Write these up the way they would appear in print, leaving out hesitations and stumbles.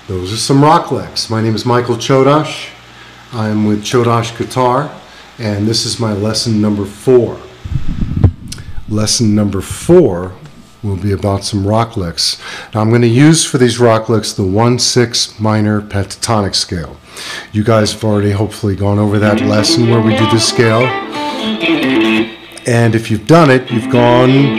Those are some rock licks. My name is Michael Chodosh. I'm with Chodosh Guitar, and this is my lesson number 4. Lesson number 4 will be about some rock licks. Now I'm going to use for these rock licks the 1/6 minor pentatonic scale. You guys have already hopefully gone over that lesson where we do this scale. And if you've done it, you've gone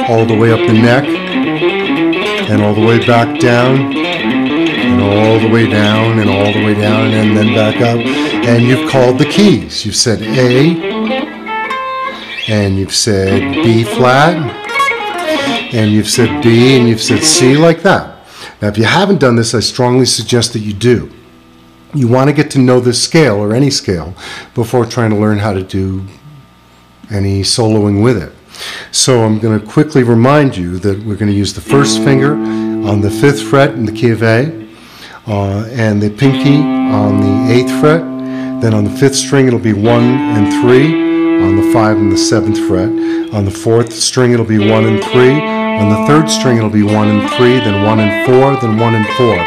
all the way up the neck, and all the way back down, and all the way down, and all the way down, and then back up. And you've called the keys. You've said A, and you've said B flat, and you've said B, and you've said C, like that. Now, if you haven't done this, I strongly suggest that you do. You want to get to know this scale, or any scale, before trying to learn how to do any soloing with it. So I'm going to quickly remind you that we're going to use the first finger on the 5th fret in the key of A, and the pinky on the 8th fret. Then on the 5th string it'll be 1 and 3, on the 5 and the 7th fret. On the 4th string it'll be 1 and 3, on the 3rd string it'll be 1 and 3, then 1 and 4, then 1 and 4.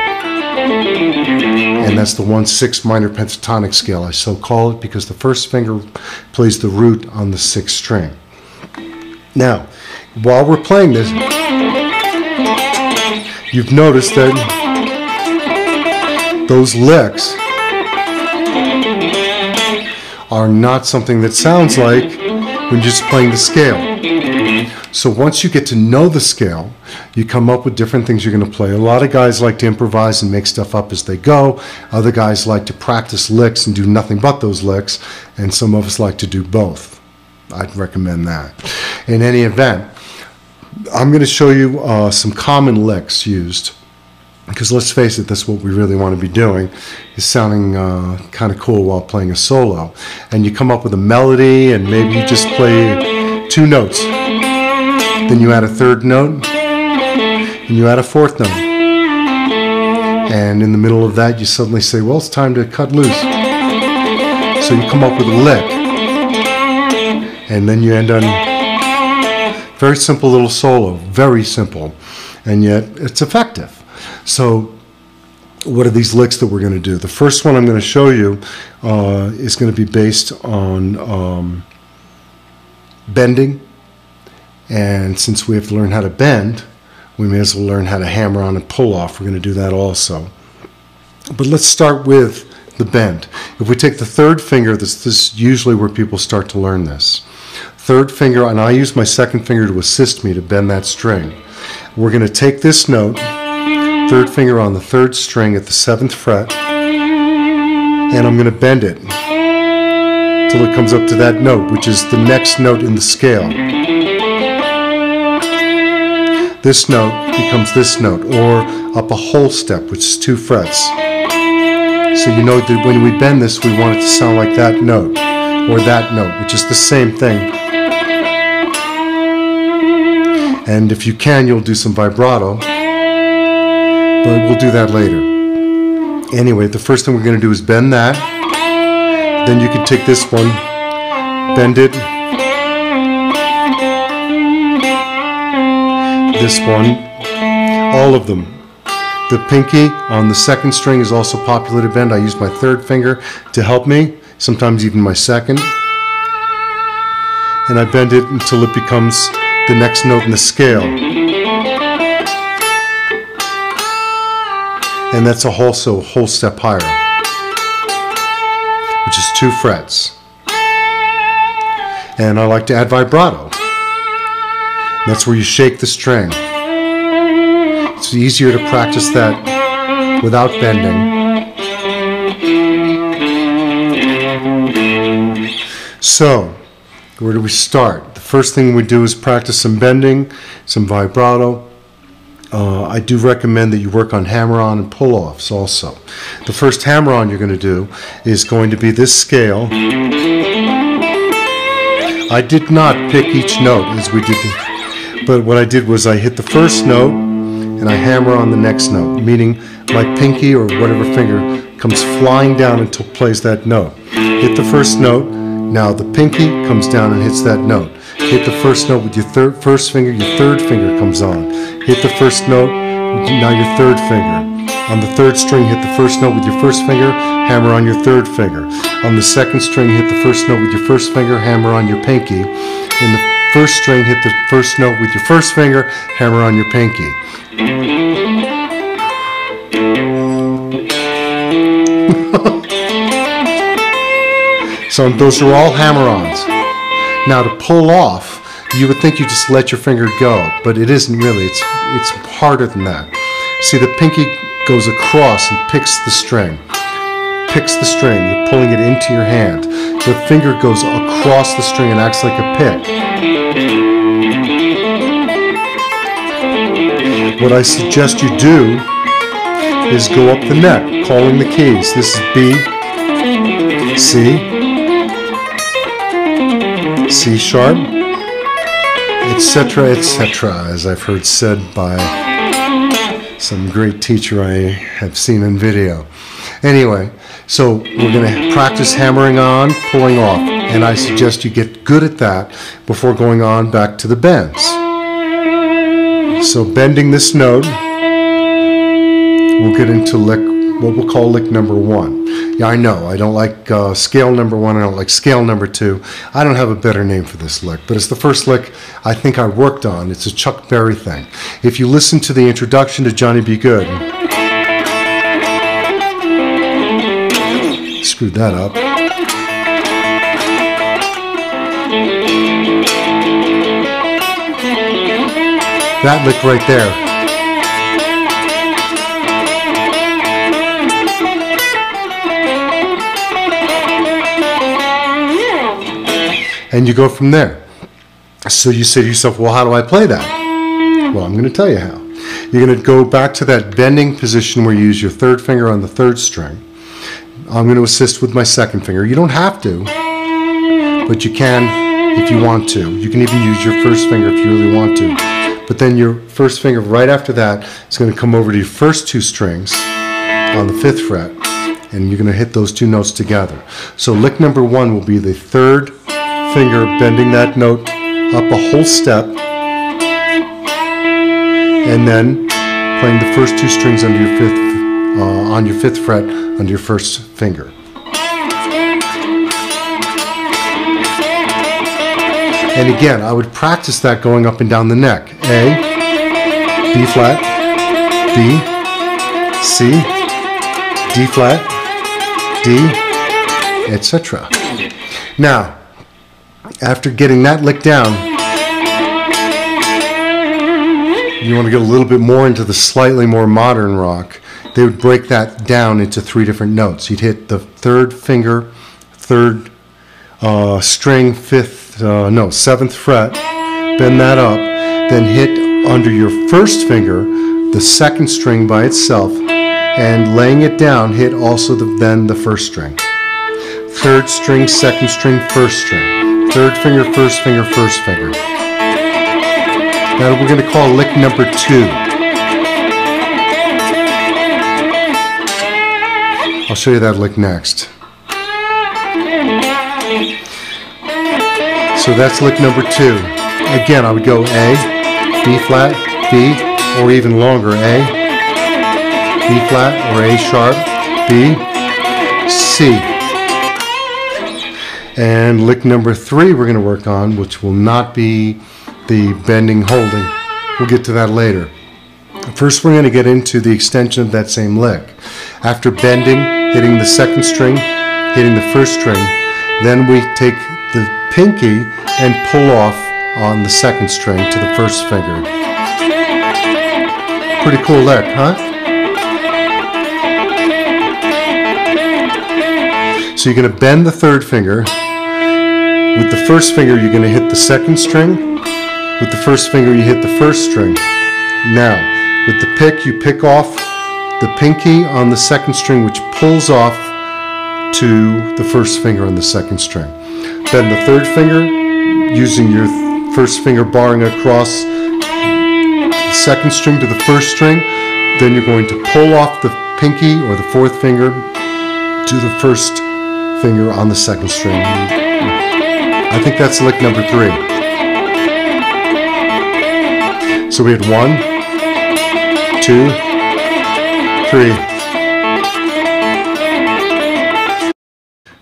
And that's the 1/6 minor pentatonic scale. I so call it because the first finger plays the root on the 6th string. Now, while we're playing this, you've noticed that those licks are not something that sounds like when you're just playing the scale. So once you get to know the scale, you come up with different things you're going to play. A lot of guys like to improvise and make stuff up as they go. Other guys like to practice licks and do nothing but those licks. And some of us like to do both. I'd recommend that. In any event, I'm going to show you some common licks used. Because let's face it, that's what we really want to be doing, is sounding kind of cool while playing a solo. And you come up with a melody, and maybe you just play 2 notes. Then you add a 3rd note, and you add a 4th note. And in the middle of that, you suddenly say, well, it's time to cut loose. So you come up with a lick. And then you end on a very simple little solo, very simple. And yet, it's effective. So what are these licks that we're going to do? The first one I'm going to show you is going to be based on bending. And since we have to learn how to bend, we may as well learn how to hammer on and pull off. We're going to do that also. But let's start with the bend. If we take the 3rd finger, this is usually where people start to learn this. 3rd finger, and I use my 2nd finger to assist me to bend that string. We're going to take this note, 3rd finger on the 3rd string at the 7th fret, and I'm going to bend it till it comes up to that note, which is the next note in the scale. This note becomes this note, or up a whole step, which is 2 frets. So you know that when we bend this, we want it to sound like that note, or that note, which is the same thing. And if you can, you'll do some vibrato, but we'll do that later. Anyway, the first thing we're going to do is bend that. Then you can take this one, bend it. This one, all of them. The pinky on the 2nd string is also popular to bend. I use my 3rd finger to help me, sometimes even my 2nd. And I bend it until it becomes the next note in the scale. And that's also a whole step higher, which is 2 frets. And I like to add vibrato. That's where you shake the string. It's easier to practice that without bending. So, where do we start? The first thing we do is practice some bending, some vibrato. I do recommend that you work on hammer-on and pull-offs also. The first hammer-on you're going to do is going to be this scale. I did not pick each note as we did, but what I did was I hit the first note and I hammer on the next note, meaning my pinky or whatever finger comes flying down until it plays that note. Hit the first note, now the pinky comes down and hits that note. Hit the first note with your first finger, your third finger comes on. Hit the first note, now your third finger. On the third string, hit the first note with your first finger, hammer on your third finger. On the second string, hit the first note with your first finger, hammer on your pinky. In the first string, hit the first note with your first finger, hammer on your pinky. So those are all hammer-ons. Now to pull off, you would think you just let your finger go, but it isn't really. It's harder than that. See, the pinky goes across and picks the string. Picks the string. You're pulling it into your hand. The finger goes across the string and acts like a pick. What I suggest you do is go up the neck, calling the keys. This is B, C, C sharp, etc., etc., as I've heard said by some great teacher I have seen in video. Anyway, so we're going to practice hammering on, pulling off, and I suggest you get good at that before going on back to the bends. So bending this note, we'll get into lick, what we'll call lick number 1. Yeah, I know, I don't like scale number 1, I don't like scale number 2. I don't have a better name for this lick, but it's the first lick I think I worked on. It's a Chuck Berry thing. If you listen to the introduction to Johnny B. Good, screwed that up. That lick right there. And you go from there. So you say to yourself, well, how do I play that? Well, I'm going to tell you how. You're going to go back to that bending position where you use your third finger on the third string. I'm going to assist with my second finger. You don't have to, but you can if you want to. You can even use your first finger if you really want to. But then your first finger right after that is going to come over to your first 2 strings on the 5th fret, and you're going to hit those 2 notes together. So lick number 1 will be the third finger bending that note up a whole step, and then playing the first 2 strings under your on your 5th fret under your first finger. And again, I would practice that going up and down the neck. A, B flat, B, C, D flat, D, etc. Now, after getting that lick down, you want to get a little bit more into the slightly more modern rock. They would break that down into 3 different notes. You'd hit the third finger, third string, 7th fret, bend that up, then hit under your first finger the second string by itself, and laying it down, hit also then the first string. Third string, second string, first string. Third finger, first finger, first finger. Now we're going to call lick number 2. I'll show you that lick next. So that's lick number 2. Again, I would go A, B flat, B, or even longer, A, B flat, or A sharp, B, C. And lick number 3 we're going to work on, which will not be the bending holding. We'll get to that later. First, we're going to get into the extension of that same lick. After bending, hitting the second string, hitting the first string, then we take the pinky and pull off on the second string to the first finger. Pretty cool lick, huh? So you're going to bend the third finger. With the first finger, you're going to hit the second string. With the first finger, you hit the first string. Now, With the pick, you pick off the pinky on the second string, which pulls off to the first finger on the second string. Then the third finger, using your first finger barring across the second string to the first string, then you're going to pull off the pinky or the fourth finger to the first finger on the second string. I think that's lick number 3. So we had 1, 2, 3.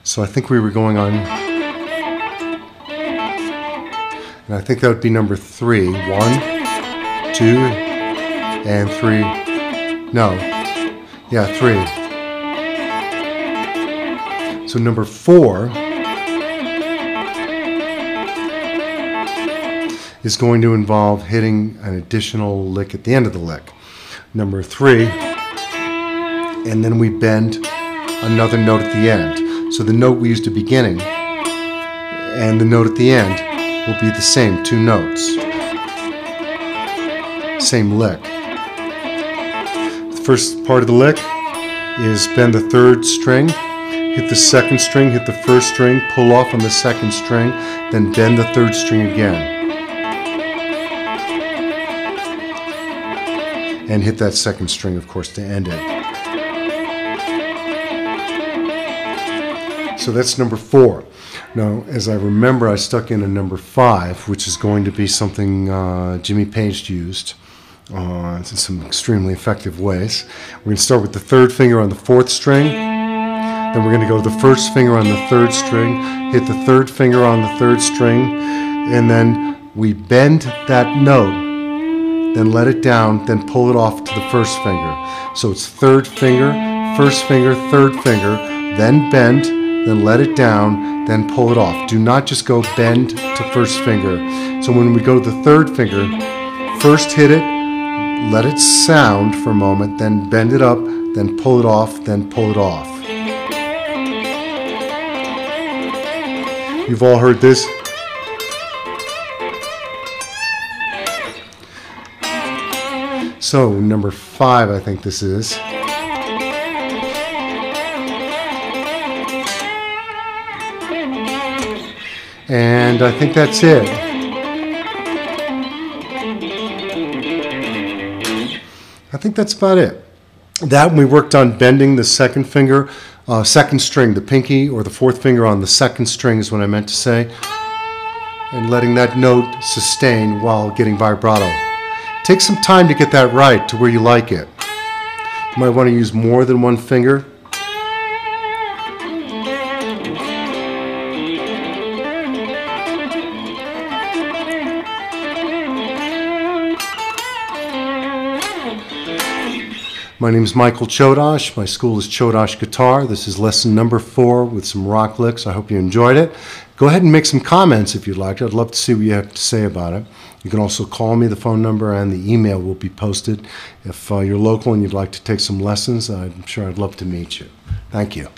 So I think we were going on, and I think that would be number 3. 1, 2, and 3. No. Yeah, 3. So number 4 is going to involve hitting an additional lick at the end of the lick. Number 3, and then we bend another note at the end. So the note we used at the beginning and the note at the end will be the same, 2 notes. Same lick. The first part of the lick is bend the third string, hit the second string, hit the first string, pull off on the second string, then bend the third string again. And hit that second string, of course, to end it. So that's number 4. Now, as I remember, I stuck in a number 5, which is going to be something Jimmy Page used in some extremely effective ways. We're going to start with the third finger on the fourth string. Then we're going to go to the first finger on the third string, hit the third finger on the third string, and then we bend that note, then let it down, then pull it off to the first finger. So it's third finger, first finger, third finger, then bend, then let it down, then pull it off. Do not just go bend to first finger. So when we go to the third finger, first hit it, let it sound for a moment, then bend it up, then pull it off, then pull it off. You've all heard this. So number 5, I think this is. And I think that's it. I think that's about it. That we worked on bending the second finger, second string, the pinky or the fourth finger on the second string is what I meant to say, and letting that note sustain while getting vibrato. Take some time to get that right to where you like it. You might want to use more than one finger. My name is Michael Chodosh. My school is Chodosh Guitar. This is lesson number 4 with some rock licks. I hope you enjoyed it. Go ahead and make some comments if you'd like. I'd love to see what you have to say about it. You can also call me. The phone number and the email will be posted. If you're local and you'd like to take some lessons, I'm sure I'd love to meet you. Thank you.